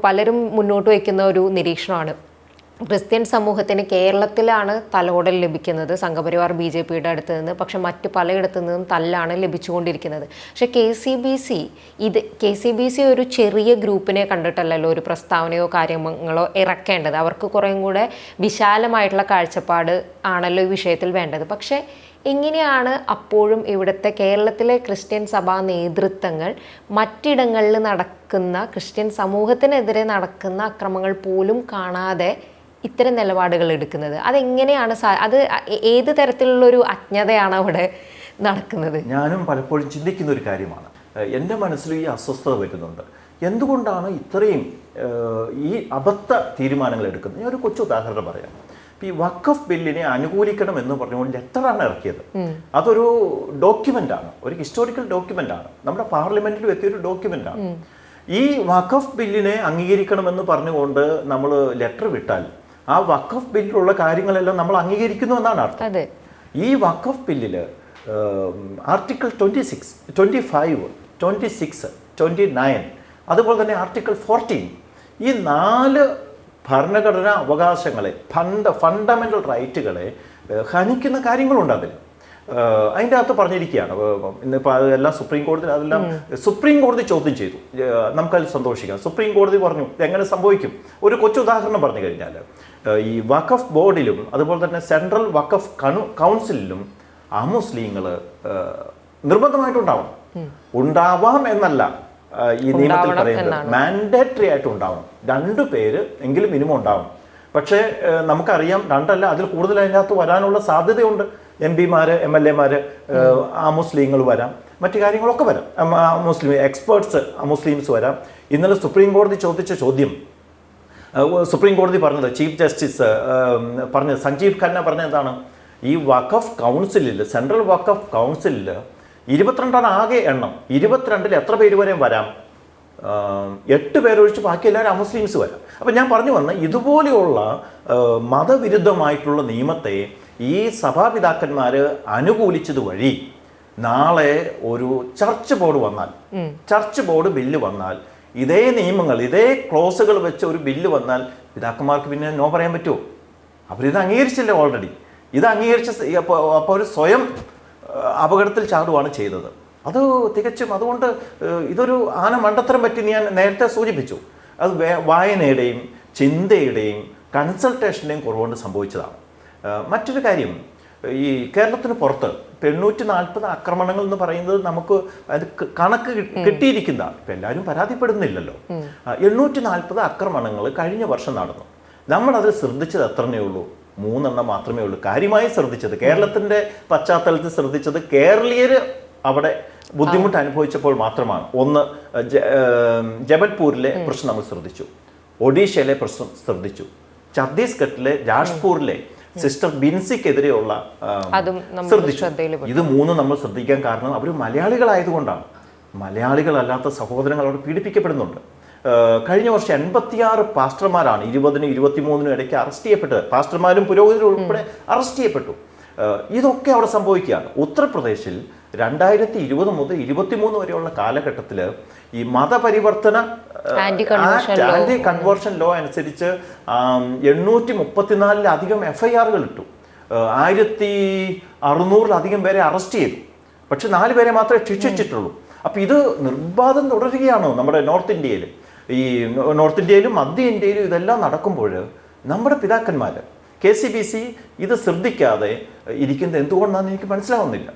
പലരും മുന്നോട്ട് വയ്ക്കുന്ന ഒരു നിരീക്ഷണമാണ് ക്രിസ്ത്യൻ സമൂഹത്തിന് കേരളത്തിലാണ് തലോടൽ ലഭിക്കുന്നത് സംഘപരിവാർ BJPയുടെ അടുത്ത് നിന്ന്, പക്ഷെ മറ്റു പലയിടത്തു നിന്നും തല്ലാണ് ലഭിച്ചുകൊണ്ടിരിക്കുന്നത്. പക്ഷെ KCBC ഒരു ചെറിയ ഗ്രൂപ്പിനെ കണ്ടിട്ടല്ലല്ലോ ഒരു പ്രസ്താവനയോ കാര്യങ്ങളോ ഇറക്കേണ്ടത്. അവർക്ക് കുറേയും കൂടെ വിശാലമായിട്ടുള്ള കാഴ്ചപ്പാട് ആണല്ലോ ഈ വിഷയത്തിൽ വേണ്ടത്. പക്ഷേ എങ്ങനെയാണ് അപ്പോഴും ഇവിടുത്തെ കേരളത്തിലെ ക്രിസ്ത്യൻ സഭാ നേതൃത്വങ്ങൾ മറ്റിടങ്ങളിൽ നടക്കുന്ന ക്രിസ്ത്യൻ സമൂഹത്തിനെതിരെ നടക്കുന്ന അക്രമങ്ങൾ പോലും കാണാതെ ഇത്തരം നിലപാടുകൾ എടുക്കുന്നത്? അതെങ്ങനെയാണ് അത് ഏത് തരത്തിലുള്ളൊരു അജ്ഞതയാണ് അവിടെ നടക്കുന്നത്? ഞാനും പലപ്പോഴും ചിന്തിക്കുന്ന ഒരു കാര്യമാണ്. എൻ്റെ മനസ്സിൽ ഈ അസ്വസ്ഥത വരുന്നുണ്ട്. എന്തുകൊണ്ടാണ് ഇത്രയും ഈ അബദ്ധ തീരുമാനങ്ങൾ എടുക്കുന്നത്? ഞാൻ ഒരു കൊച്ചു ഉദാഹരണം പറയാം. ഈ വഖഫ് ബില്ലിനെ അനുകൂലിക്കണം എന്ന് പറഞ്ഞുകൊണ്ട് ലെറ്ററാണ് ഇറക്കിയത്. അതൊരു ഡോക്യുമെൻ്റാണ്, ഒരു ഹിസ്റ്റോറിക്കൽ ഡോക്യുമെൻ്റാണ്, നമ്മുടെ പാർലമെൻറ്റിൽ എത്തിയൊരു ഡോക്യുമെൻ്റാണ്. ഈ വഖഫ് ബില്ലിനെ അംഗീകരിക്കണമെന്ന് പറഞ്ഞുകൊണ്ട് നമ്മൾ ലെറ്റർ വിട്ടാൽ ആ വഖഫ് ബില്ലിലുള്ള കാര്യങ്ങളെല്ലാം നമ്മൾ അംഗീകരിക്കുന്നു എന്നാണ് അർത്ഥം. ഈ വഖഫ് ബില്ലിൽ ആർട്ടിക്കിൾ 26, 25, 26, 29, അതുപോലെ തന്നെ ആർട്ടിക്കിൾ 14, ഈ 4 ഭരണഘടനാ അവകാശങ്ങളെ, ഫണ്ടമെൻ്റൽ റൈറ്റുകളെ ഹനിക്കുന്ന കാര്യങ്ങളുണ്ട് അതിൽ. അതിൻ്റെ അകത്ത് പറഞ്ഞിരിക്കുകയാണ്. ഇന്നിപ്പോൾ അതെല്ലാം സുപ്രീം കോടതി ചോദ്യം ചെയ്തു. നമുക്കതിൽ സന്തോഷിക്കാം. സുപ്രീം കോടതി പറഞ്ഞു എങ്ങനെ സംഭവിക്കും. ഒരു കൊച്ചു ഉദാഹരണം പറഞ്ഞു കഴിഞ്ഞാൽ, ഈ വഖഫ് ബോർഡിലും അതുപോലെ തന്നെ സെൻട്രൽ വഖഫ് കൗൺസിലിലും അമുസ്ലിങ്ങൾ ഉണ്ടാവാം എന്നല്ല ഈ നിയമത്തിൽ പറയുന്നത്. മാൻഡേറ്ററി ആയിട്ട് ഉണ്ടാവണം. 2 പേര് എങ്കിലും മിനിമം ഉണ്ടാവണം. പക്ഷേ നമുക്കറിയാം 2 അല്ല അതിൽ കൂടുതൽ അതിനകത്ത് വരാനുള്ള സാധ്യതയുണ്ട്. MP-മാർ, MLA-മാർ മുസ്ലിങ്ങൾ വരാം, മറ്റു കാര്യങ്ങളൊക്കെ വരാം. മുസ്ലിം എക്സ്പേർട്സ് മുസ്ലിംസ് വരാം. ഇന്നലെ സുപ്രീം കോടതി ചോദിച്ച ചോദ്യം, സുപ്രീം കോടതി പറഞ്ഞത്, ചീഫ് ജസ്റ്റിസ് പറഞ്ഞത്, സഞ്ജീവ് ഖന്ന പറഞ്ഞത് എന്താണ്? ഈ വഖഫ് കൗൺസിലിൽ, സെൻട്രൽ വഖഫ് കൗൺസിലിൽ 22 ആകെ എണ്ണം. 22-ൽ എത്ര പേര് വരെ വരാം? 8 പേരൊഴിച്ച് ബാക്കി എല്ലാവരും അമുസ്ലിംസ് വരാം. അപ്പം ഞാൻ പറഞ്ഞു വന്ന ഇതുപോലെയുള്ള മതവിരുദ്ധമായിട്ടുള്ള നിയമത്തെ ഈ സഭാപിതാക്കന്മാർ അനുകൂലിച്ചത് വഴി നാളെ ഒരു ചർച്ച് ബോർഡ് ബില്ല് വന്നാൽ, ഇതേ നിയമങ്ങൾ, ഇതേ ക്ലോസുകൾ വെച്ച് ഒരു ബില്ല് വന്നാൽ പിതാക്കന്മാർക്ക് പിന്നെ നോ പറയാൻ പറ്റുമോ? അവരിത് അംഗീകരിച്ചില്ല. ഓൾറെഡി ഇത് അംഗീകരിച്ച അപ്പോൾ ഒരു സ്വയം അപകടത്തിൽ ചാടുകയാണ് ചെയ്തത്. അത് തികച്ചും അതുകൊണ്ട് ഇതൊരു മണ്ടത്തരം പറ്റി ഞാൻ നേരത്തെ സൂചിപ്പിച്ചു. അത് വായനയുടെയും ചിന്തയുടെയും കൺസൾട്ടേഷൻ്റെയും കുറവുകൊണ്ട് സംഭവിച്ചതാണ്. മറ്റൊരു കാര്യം, ഈ കേരളത്തിന് പുറത്ത് 840 ആക്രമണങ്ങൾ എന്ന് പറയുന്നത് നമുക്ക് അത് കണക്ക് കിട്ടിയിരിക്കുന്നതാണ്. ഇപ്പം എല്ലാവരും പരാതിപ്പെടുന്നില്ലല്ലോ. 840 ആക്രമണങ്ങൾ കഴിഞ്ഞ വർഷം നടന്നു. നമ്മളതിൽ ശ്രദ്ധിച്ചത് എത്രയേ ഉള്ളൂ? 3 എണ്ണം മാത്രമേ ഉള്ളൂ. കാര്യമായി ശ്രദ്ധിച്ചത്, കേരളത്തിൻ്റെ പശ്ചാത്തലത്തിൽ ശ്രദ്ധിച്ചത് കേരളീയർ അവിടെ ബുദ്ധിമുട്ട് അനുഭവിച്ചപ്പോൾ മാത്രമാണ്. ഒന്ന്, ജബൽപൂരിലെ പ്രശ്നം നമ്മൾ ശ്രദ്ധിച്ചു, ഒഡീഷയിലെ പ്രശ്നം ശ്രദ്ധിച്ചു, ഛത്തീസ്ഗഡിലെ രാജ്പൂരിലെ സിസ്റ്റർ ബിൻസിക്കെതിരെയുള്ള ശ്രദ്ധിച്ചു. ഇത് 3 നമ്മൾ ശ്രദ്ധിക്കാൻ കാരണം അവർ മലയാളികളായതുകൊണ്ടാണ്. മലയാളികളല്ലാത്ത സഹോദരങ്ങൾ അവിടെ പീഡിപ്പിക്കപ്പെടുന്നുണ്ട്. കഴിഞ്ഞ വർഷം 86 പാസ്റ്റർമാരാണ് 20-നും 23-നും ഇടയ്ക്ക് അറസ്റ്റ് ചെയ്യപ്പെട്ടത്. പാസ്റ്റർമാരും പുരോഹിതരും ഉൾപ്പെടെ അറസ്റ്റ് ചെയ്യപ്പെട്ടു. ഇതൊക്കെ അവിടെ സംഭവിക്കുകയാണ്. ഉത്തർപ്രദേശിൽ 2020 മുതൽ 23 വരെയുള്ള കാലഘട്ടത്തിൽ ഈ മതപരിവർത്തന ആൻറ്റി കൺവേർഷൻ ലോ അനുസരിച്ച് 834-ലധികം FIR-കൾ ഇട്ടു. 1600-ലധികം പേരെ അറസ്റ്റ് ചെയ്തു. പക്ഷെ 4 പേരെ മാത്രമേ ശിക്ഷിച്ചിട്ടുള്ളൂ. അപ്പോൾ ഇത് നിർബാധം തുടരുകയാണോ നമ്മുടെ നോർത്ത് ഇന്ത്യയിലും മധ്യ ഇന്ത്യയിലും ഇതെല്ലാം നടക്കുമ്പോൾ നമ്മുടെ പിതാക്കന്മാർ KCBC ഇത് ശ്രദ്ധിക്കാതെ ഇരിക്കുന്നത് എന്തുകൊണ്ടാണെന്ന് എനിക്ക് മനസ്സിലാവുന്നില്ല.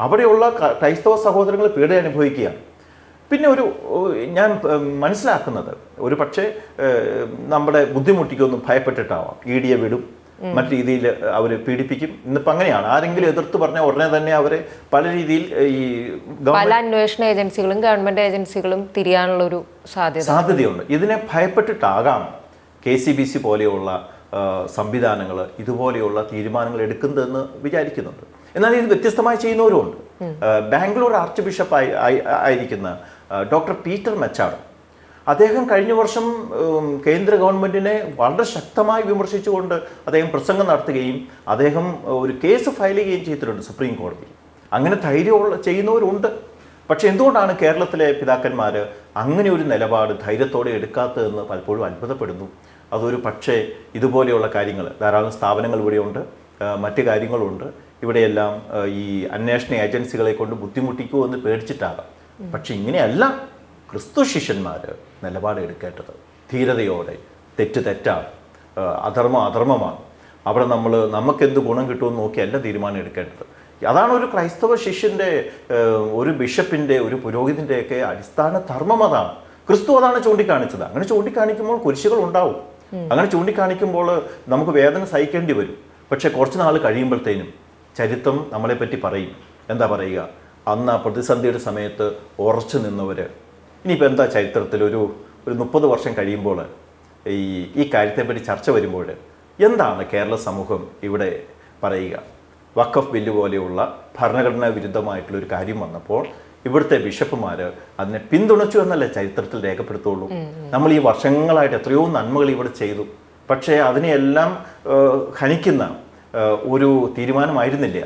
അവിടെയുള്ള ക്രൈസ്തവ സഹോദരങ്ങൾ പീഡ അനുഭവിക്കുകയാണ്. പിന്നെ ഞാൻ മനസ്സിലാക്കുന്നത്, ഒരു പക്ഷേ നമ്മുടെ ബുദ്ധിമുട്ടിക്കൊന്നും ഭയപ്പെട്ടിട്ടാവാം. ED വിടും, മറ്റു രീതിയിൽ അവർ പീഡിപ്പിക്കും. ഇന്നിപ്പോൾ അങ്ങനെയാണ്. ആരെങ്കിലും എതിർത്ത് പറഞ്ഞാൽ ഉടനെ തന്നെ അവരെ പല രീതിയിൽ ഈ പല അന്വേഷണ ഏജൻസികളും ഗവൺമെൻറ് ഏജൻസികളും തിരിയാനുള്ളൊരു സാധ്യതയുണ്ട്. ഇതിനെ ഭയപ്പെട്ടിട്ടാകാം KCBC പോലെയുള്ള സംവിധാനങ്ങൾ ഇതുപോലെയുള്ള തീരുമാനങ്ങൾ എടുക്കുന്നതെന്ന് വിചാരിക്കുന്നുണ്ട്. എന്നാൽ ഇത് വ്യത്യസ്തമായി ചെയ്യുന്നവരുമുണ്ട്. ബാംഗ്ലൂർ ആർച്ച് ബിഷപ്പ് ആയിരിക്കുന്ന ഡോക്ടർ പീറ്റർ മെച്ചാഡോ, അദ്ദേഹം കഴിഞ്ഞ വർഷം കേന്ദ്ര ഗവൺമെൻറ്റിനെ വളരെ ശക്തമായി വിമർശിച്ചുകൊണ്ട് അദ്ദേഹം പ്രസംഗം നടത്തുകയും അദ്ദേഹം ഒരു കേസ് ഫയൽ ചെയ്യുകയും ചെയ്തിട്ടുണ്ട് സുപ്രീം കോടതിയിൽ. അങ്ങനെ ധൈര്യമുള്ള ചെയ്യുന്നവരുണ്ട്. പക്ഷെ എന്തുകൊണ്ടാണ് കേരളത്തിലെ പിതാക്കന്മാർ അങ്ങനെ ഒരു നിലപാട് ധൈര്യത്തോടെ എടുക്കാത്തതെന്ന് പലപ്പോഴും അത്ഭുതപ്പെടുന്നു. അതൊരു പക്ഷേ ഇതുപോലെയുള്ള കാര്യങ്ങൾ ധാരാളം സ്ഥാപനങ്ങൾ ഇവിടെയുണ്ട്, മറ്റ് കാര്യങ്ങളുണ്ട്. ഇവിടെയെല്ലാം ഈ അന്വേഷണ ഏജൻസികളെ കൊണ്ട് ബുദ്ധിമുട്ടിക്കുമോ എന്ന് പേടിച്ചിട്ടാകാം. പക്ഷെ ഇങ്ങനെയല്ല ക്രിസ്തു ശിഷ്യന്മാർ നിലപാട് എടുക്കേണ്ടത്. ധീരതയോടെ തെറ്റ് തെറ്റാണ്, അധർമ്മം അധർമ്മമാണ്. അവിടെ നമുക്കെന്ത് ഗുണം കിട്ടുമെന്ന് നോക്കിയല്ല തീരുമാനം എടുക്കേണ്ടത്. അതാണ് ഒരു ക്രൈസ്തവ ശിഷ്യൻ്റെ, ഒരു ബിഷപ്പിൻ്റെ, ഒരു പുരോഹിതൻ്റെയൊക്കെ അടിസ്ഥാന ധർമ്മം. അതാണ് ക്രിസ്തു അതാണ് ചൂണ്ടിക്കാണിച്ചത്. അങ്ങനെ ചൂണ്ടിക്കാണിക്കുമ്പോൾ കുരിശുകൾ ഉണ്ടാവും. അങ്ങനെ ചൂണ്ടിക്കാണിക്കുമ്പോൾ നമുക്ക് വേദന സഹിക്കേണ്ടി വരും. പക്ഷേ കുറച്ച് നാൾ കഴിയുമ്പോഴത്തേനും ചരിത്രം നമ്മളെപ്പറ്റി പറയും. എന്താ പറയുക? അന്ന് ആ പ്രതിസന്ധിയുടെ സമയത്ത് ഉറച്ചു നിന്നവർ. ഇനിയിപ്പോൾ എന്താ ചരിത്രത്തിൽ ഒരു 30 വർഷം കഴിയുമ്പോൾ ഈ കാര്യത്തെപ്പറ്റി ചർച്ച വരുമ്പോൾ എന്താണ് കേരള സമൂഹം ഇവിടെ പറയുക? വഖഫ് ബില്ല് പോലെയുള്ള ഭരണഘടനാ വിരുദ്ധമായിട്ടുള്ളൊരു കാര്യം വന്നപ്പോൾ ഇവിടുത്തെ ബിഷപ്പുമാർ അതിനെ പിന്തുണച്ചു എന്നല്ലേ ചരിത്രത്തിൽ രേഖപ്പെടുത്തുള്ളൂ. നമ്മൾ ഈ വർഷങ്ങളായിട്ട് എത്രയോ നന്മകൾ ഇവിടെ ചെയ്തു. പക്ഷേ അതിനെയെല്ലാം ഹനിക്കുന്ന ഒരു തീരുമാനമായിരുന്നില്ല.